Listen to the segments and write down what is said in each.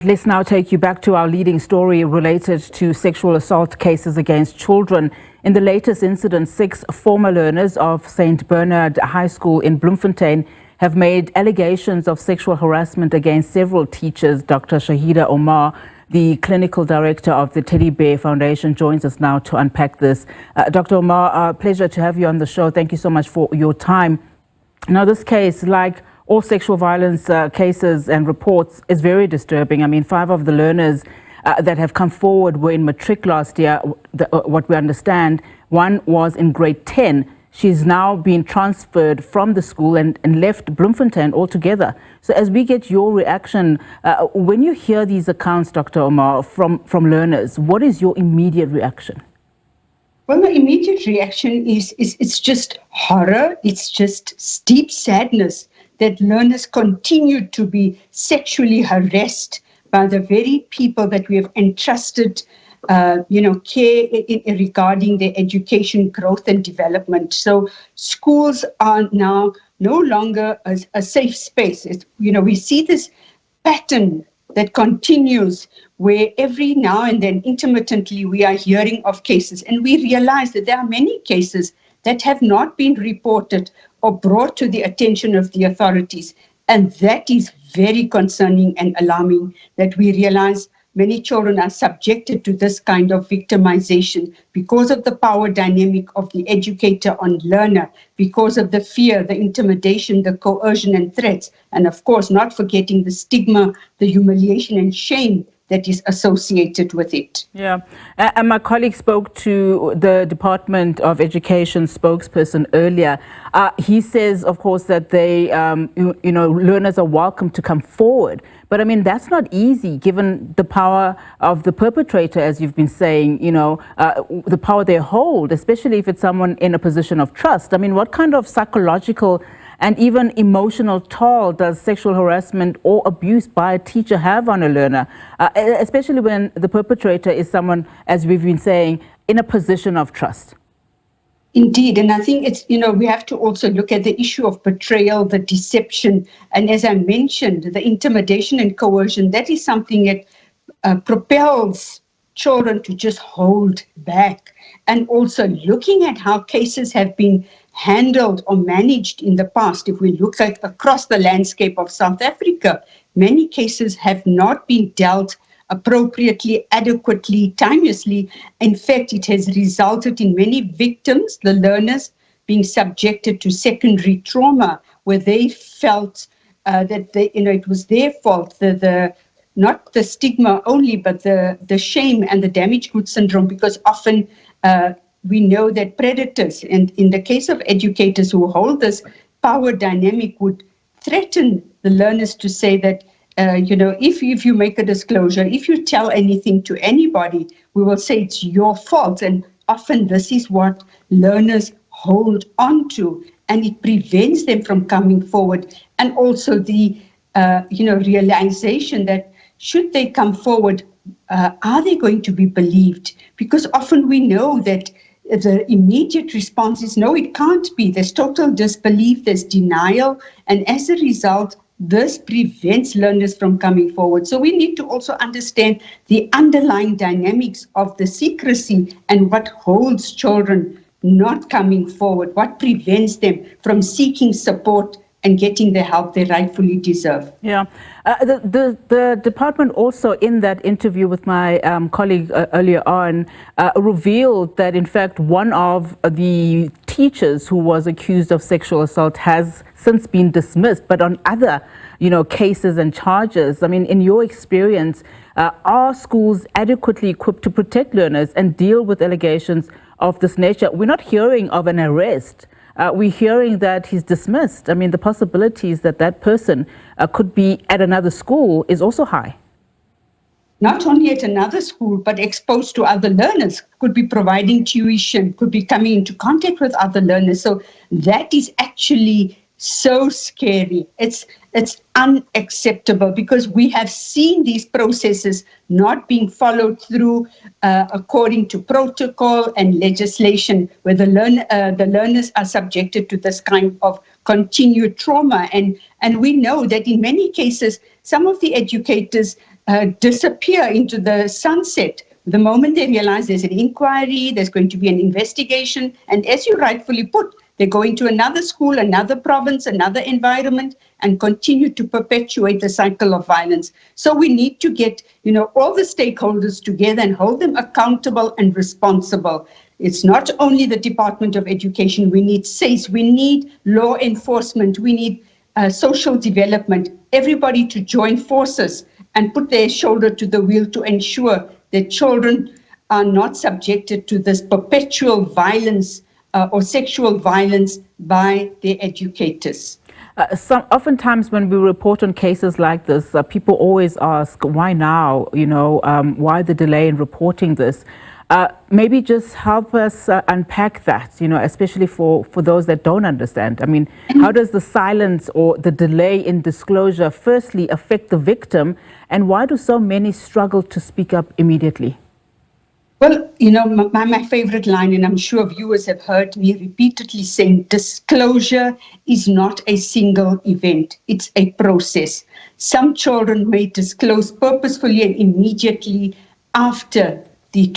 Let's now take you back to our leading story related to sexual assault cases against children. In the latest incident, 6 former learners of St. Bernard High School in Bloemfontein have made allegations of sexual harassment against several teachers. Dr. Shaheda Omar, the clinical director of the Teddy Bear Foundation, joins us now to unpack this. Dr. Omar, pleasure to have you on the show. Thank you so much for your time. Now, this case, like all sexual violence cases and reports, is very disturbing. I mean, 5 of the learners that have come forward were in matric last year, what we understand. One was in grade 10. She's now been transferred from the school and left Bloemfontein altogether. So as we get your reaction, when you hear these accounts, Dr. Omar, from learners, what is your immediate reaction? Well, the immediate reaction is it's just horror. It's just deep sadness that learners continue to be sexually harassed by the very people that we have entrusted, care regarding their education, growth and development. So schools are now no longer a safe space. We see this pattern that continues where every now and then intermittently we are hearing of cases, and we realize that there are many cases that have not been reported or brought to the attention of the authorities. And that is very concerning and alarming, that we realize many children are subjected to this kind of victimization because of the power dynamic of the educator on learner, because of the fear, the intimidation, the coercion and threats, and of course not forgetting the stigma, the humiliation and shame that is associated with it. Yeah, and my colleague spoke to the Department of Education spokesperson earlier. He says, of course, that they, learners are welcome to come forward. But I mean, that's not easy given the power of the perpetrator, as you've been saying, the power they hold, especially if it's someone in a position of trust. I mean, what kind of psychological and even emotional toll does sexual harassment or abuse by a teacher have on a learner, especially when the perpetrator is someone, as we've been saying, in a position of trust? Indeed, and I think it's, we have to also look at the issue of betrayal, the deception, and as I mentioned, the intimidation and coercion. That is something that propels children to just hold back. And also looking at how cases have been handled or managed in the past. If we look at across the landscape of South Africa, many cases have not been dealt appropriately, adequately, timelessly. In fact, it has resulted in many victims, the learners, being subjected to secondary trauma, where they felt that it was their fault, not the stigma only, but the shame and the damaged goods syndrome, because often we know that predators, and in the case of educators who hold this power dynamic, would threaten the learners to say that, if you make a disclosure, if you tell anything to anybody, we will say it's your fault. And often this is what learners hold on to, and it prevents them from coming forward. And also the, realization that should they come forward, are they going to be believed? Because often we know that the immediate response is, no, it can't be. There's total disbelief, there's denial. And as a result, this prevents learners from coming forward. So we need to also understand the underlying dynamics of the secrecy and what holds children not coming forward, what prevents them from seeking support and getting the help they rightfully deserve. Yeah. The department also, in that interview with my colleague earlier on, revealed that, in fact, one of the teachers who was accused of sexual assault has since been dismissed, but on other, cases and charges. I mean, in your experience, are schools adequately equipped to protect learners and deal with allegations of this nature? We're not hearing of an arrest. We're hearing that he's dismissed. I mean, the possibilities that that person could be at another school is also high. Not only at another school, but exposed to other learners, could be providing tuition, could be coming into contact with other learners. So that is actually so scary. It's unacceptable, because we have seen these processes not being followed through according to protocol and legislation, where the learners are subjected to this kind of continued trauma. And we know that in many cases, some of the educators disappear into the sunset the moment they realize there's an inquiry, there's going to be an investigation, and as you rightfully put, they go into another school, another province, another environment, and continue to perpetuate the cycle of violence. So we need to get, all the stakeholders together and hold them accountable and responsible. It's not only the Department of Education. We need SABC, we need law enforcement, we need social development, everybody to join forces and put their shoulder to the wheel to ensure that children are not subjected to this perpetual violence or sexual violence by their educators. Oftentimes when we report on cases like this, people always ask, why now? Why the delay in reporting this? Maybe just help us unpack that, especially for those that don't understand. I mean, how does the silence or the delay in disclosure firstly affect the victim, and why do so many struggle to speak up immediately? Well, my favorite line, and I'm sure viewers have heard me repeatedly saying, disclosure is not a single event, it's a process. Some children may disclose purposefully and immediately after the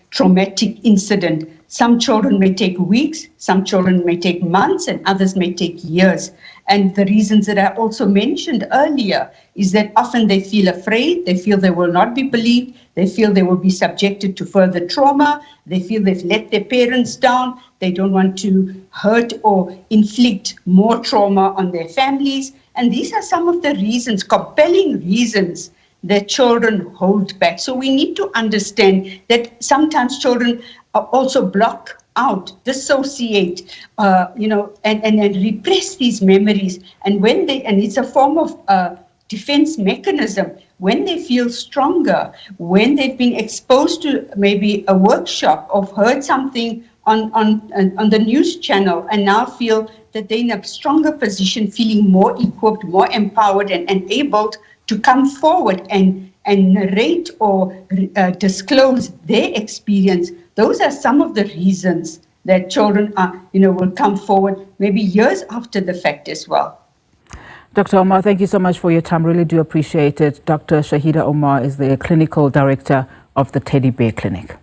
traumatic incident. Some children may take weeks, some children may take months, and others may take years. And the reasons that I also mentioned earlier is that often they feel afraid, they feel they will not be believed, they feel they will be subjected to further trauma, they feel they've let their parents down, they don't want to hurt or inflict more trauma on their families. And these are some of the reasons, compelling reasons, that children hold back. So we need to understand that sometimes children also block out, dissociate, and repress these memories. And it's a form of defense mechanism. When they feel stronger, when they've been exposed to maybe a workshop or heard something on the news channel and now feel that they're in a stronger position, feeling more equipped, more empowered and enabled to come forward and narrate or disclose their experience. Those are some of the reasons that children will come forward maybe years after the fact as well. Dr. Omar, thank you so much for your time. Really do appreciate it. Dr. Shaheda Omar is the Clinical Director of the Teddy Bear Clinic.